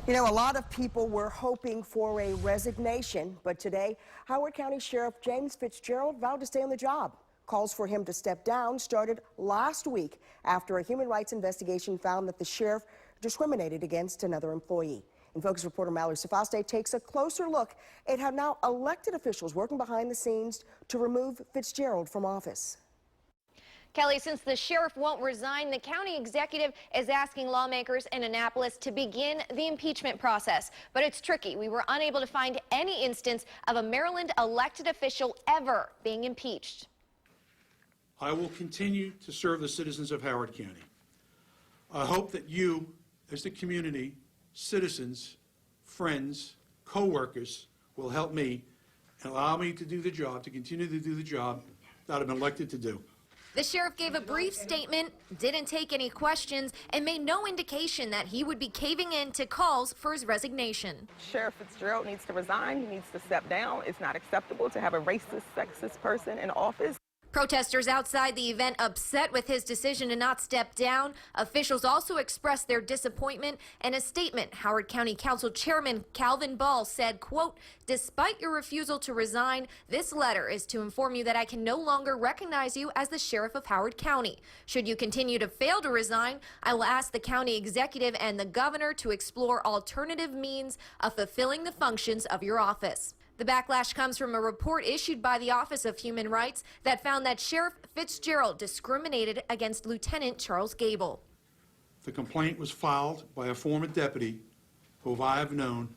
You know, a lot of people were hoping for a resignation, but today, Howard County Sheriff James Fitzgerald vowed to stay on the job. Calls for him to step down started last week after a human rights investigation found that the sheriff discriminated against another employee. And Focus reporter Mallory Safaste takes a closer look at how now elected officials working behind the scenes to remove Fitzgerald from office. Kelly, since the sheriff won't resign, the county executive is asking lawmakers in Annapolis to begin the impeachment process. But it's tricky. We were unable to find any instance of a Maryland elected official ever being impeached. I will continue to serve the citizens of Howard County. I hope that you, as the community, citizens, friends, co-workers, will help me and allow me to do the job, to continue to do the job that I've been elected to do. The sheriff gave a brief statement, didn't take any questions, and made no indication that he would be caving in to calls for his resignation. Sheriff Fitzgerald needs to resign. He needs to step down. It's not acceptable to have a racist, sexist person in office. Protesters outside the event upset with his decision to not step down. Officials also expressed their disappointment. In a statement, Howard County Council Chairman Calvin Ball said, quote, "Despite your refusal to resign, this letter is to inform you that I can no longer recognize you as the sheriff of Howard County. Should you continue to fail to resign, I will ask the county executive and the governor to explore alternative means of fulfilling the functions of your office." The backlash comes from a report issued by the Office of Human Rights that found that Sheriff Fitzgerald discriminated against Lieutenant Charles Gable. The complaint was filed by a former deputy who I have known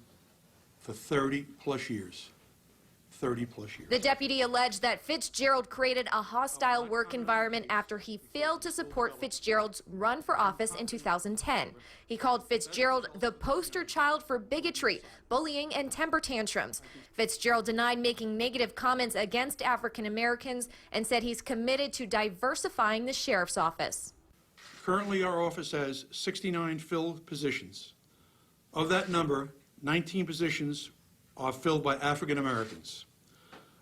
for 30-plus years. 30-plus years. The deputy alleged that Fitzgerald created a hostile work environment after he failed to support Fitzgerald's run for office in 2010. He called Fitzgerald the poster child for bigotry, bullying, and temper tantrums. Fitzgerald denied making negative comments against African Americans and said he's committed to diversifying the sheriff's office. Currently, our office has 69 filled positions. Of that number, 19 positions are filled by African Americans.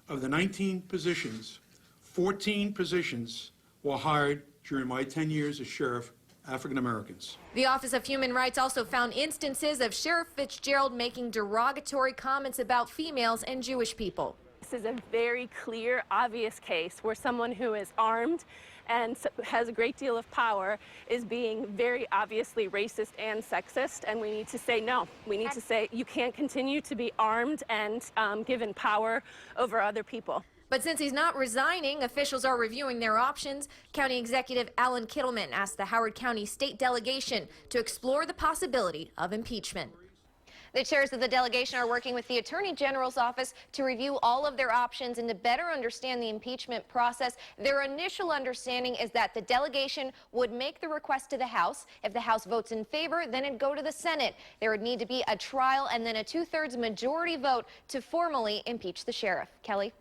Of the 19 positions, 14 positions were hired during my 10 years as sheriff, African Americans. The Office of Human Rights also found instances of Sheriff Fitzgerald making derogatory comments about females and Jewish people. This is a very clear, obvious case where someone who is armed and has a great deal of power is being very obviously racist and sexist, and we need to say no. We need to say you can't continue to be armed and given power over other people. But since he's not resigning, officials are reviewing their options. County Executive Alan Kittleman asked the Howard County State Delegation to explore the possibility of impeachment. The chairs of the delegation are working with the Attorney General's office to review all of their options and to better understand the impeachment process. Their initial understanding is that the delegation would make the request to the House. If the House votes in favor, then it'd go to the Senate. There would need to be a trial and then a 2/3 majority vote to formally impeach the sheriff. Kelly?